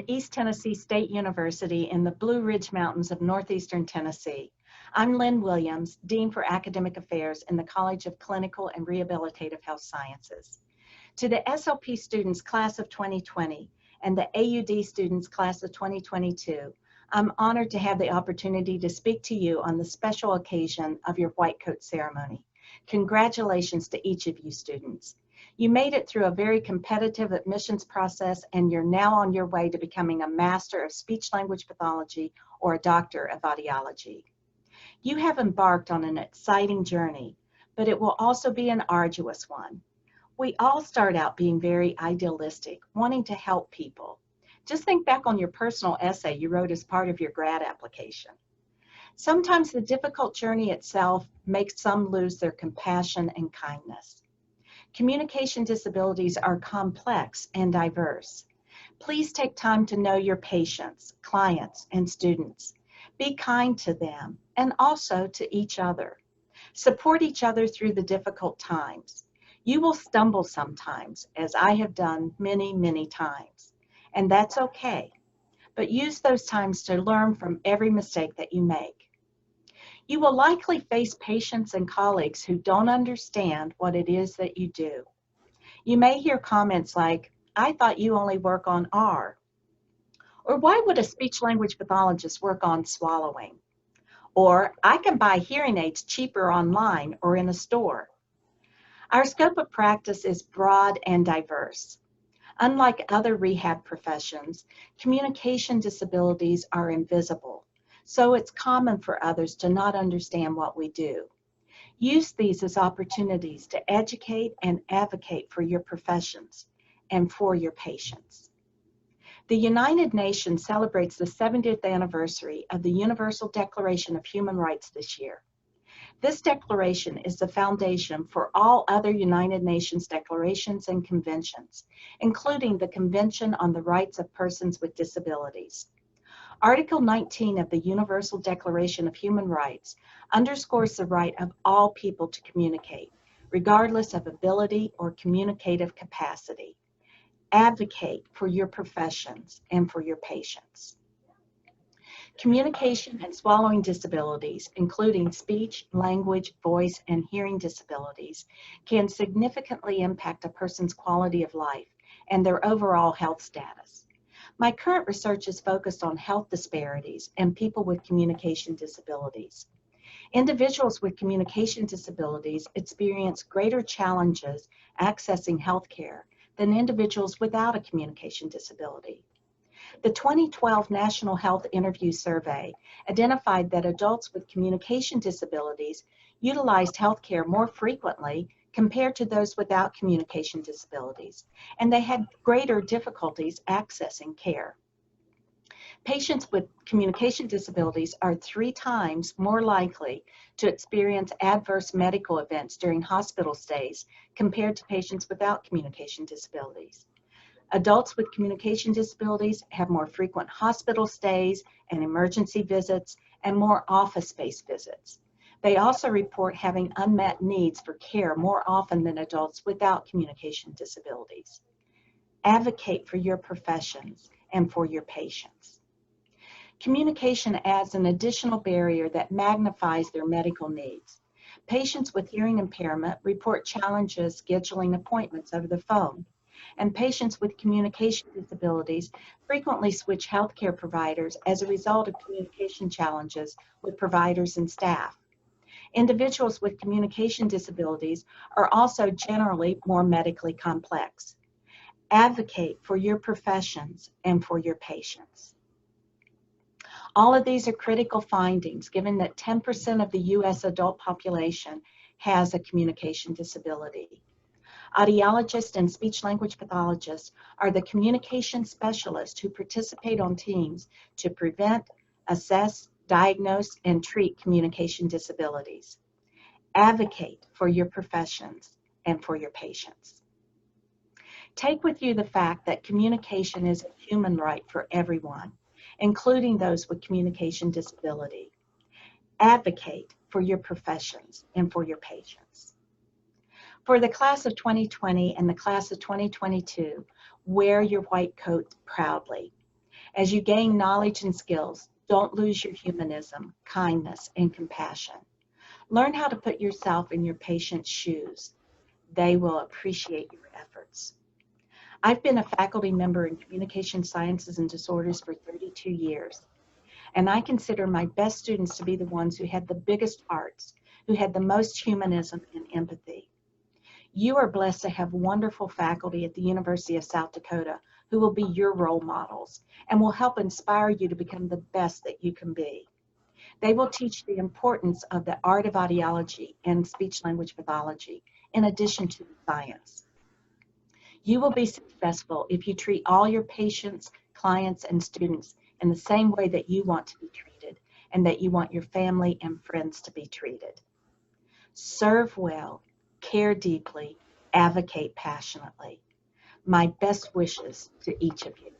East Tennessee State University in the Blue Ridge Mountains of northeastern Tennessee. I'm Lynn Williams, Dean for Academic Affairs in the College of Clinical and Rehabilitative Health Sciences. To the SLP students class of 2020 and the AUD students class of 2022, I'm honored to have the opportunity to speak to you on the special occasion of your white coat ceremony. Congratulations to each of you students. You made it through a very competitive admissions process, and you're now on your way to becoming a Master of Speech-Language Pathology or a Doctor of Audiology. You have embarked on an exciting journey, but it will also be an arduous one. We all start out being very idealistic, wanting to help people. Just think back on your personal essay you wrote as part of your grad application. Sometimes the difficult journey itself makes some lose their compassion and kindness. Communication disabilities are complex and diverse. Please take time to know your patients, clients, and students. Be kind to them and also to each other. Support each other through the difficult times. You will stumble sometimes, as I have done many, many times, and that's okay. But use those times to learn from every mistake that you make. You will likely face patients and colleagues who don't understand what it is that you do. You may hear comments like, "I thought you only work on R," or "Why would a speech-language pathologist work on swallowing?" Or, "I can buy hearing aids cheaper online or in a store." Our scope of practice is broad and diverse. Unlike other rehab professions, communication disabilities are invisible, so it's common for others to not understand what we do. Use these as opportunities to educate and advocate for your professions and for your patients. The United Nations celebrates the 70th anniversary of the Universal Declaration of Human Rights this year. This declaration is the foundation for all other United Nations declarations and conventions, including the Convention on the Rights of Persons with Disabilities. Article 19 of the Universal Declaration of Human Rights underscores the right of all people to communicate, regardless of ability or communicative capacity. Advocate for your professions and for your patients. Communication and swallowing disabilities, including speech, language, voice, and hearing disabilities, can significantly impact a person's quality of life and their overall health status. My current research is focused on health disparities and people with communication disabilities. Individuals with communication disabilities experience greater challenges accessing health care than individuals without a communication disability. The 2012 National Health Interview Survey identified that adults with communication disabilities utilized health care more frequently compared to those without communication disabilities, and they had greater difficulties accessing care. Patients with communication disabilities are 3 times more likely to experience adverse medical events during hospital stays compared to patients without communication disabilities. Adults with communication disabilities have more frequent hospital stays and emergency visits and more office-based visits. They also report having unmet needs for care more often than adults without communication disabilities. Advocate for your professions and for your patients. Communication adds an additional barrier that magnifies their medical needs. Patients with hearing impairment report challenges scheduling appointments over the phone, and patients with communication disabilities frequently switch healthcare providers as a result of communication challenges with providers and staff. Individuals with communication disabilities are also generally more medically complex. Advocate for your professions and for your patients. All of these are critical findings given that 10% of the U.S. adult population has a communication disability. Audiologists and speech-language pathologists are the communication specialists who participate on teams to prevent, assess, diagnose, and treat communication disabilities. Advocate for your professions and for your patients. Take with you the fact that communication is a human right for everyone, including those with communication disability. Advocate for your professions and for your patients. For the class of 2020 and the class of 2022, wear your white coat proudly. As you gain knowledge and skills, don't lose your humanism, kindness, and compassion. Learn how to put yourself in your patient's shoes. They will appreciate your efforts. I've been a faculty member in Communication Sciences and Disorders for 32 years, and I consider my best students to be the ones who had the biggest hearts, who had the most humanism and empathy. You are blessed to have wonderful faculty at the University of South Dakota who will be your role models and will help inspire you to become the best that you can be. They will teach the importance of the art of audiology and speech-language pathology, in addition to the science. You will be successful if you treat all your patients, clients, and students in the same way that you want to be treated and that you want your family and friends to be treated. Serve well, care deeply, advocate passionately. My best wishes to each of you.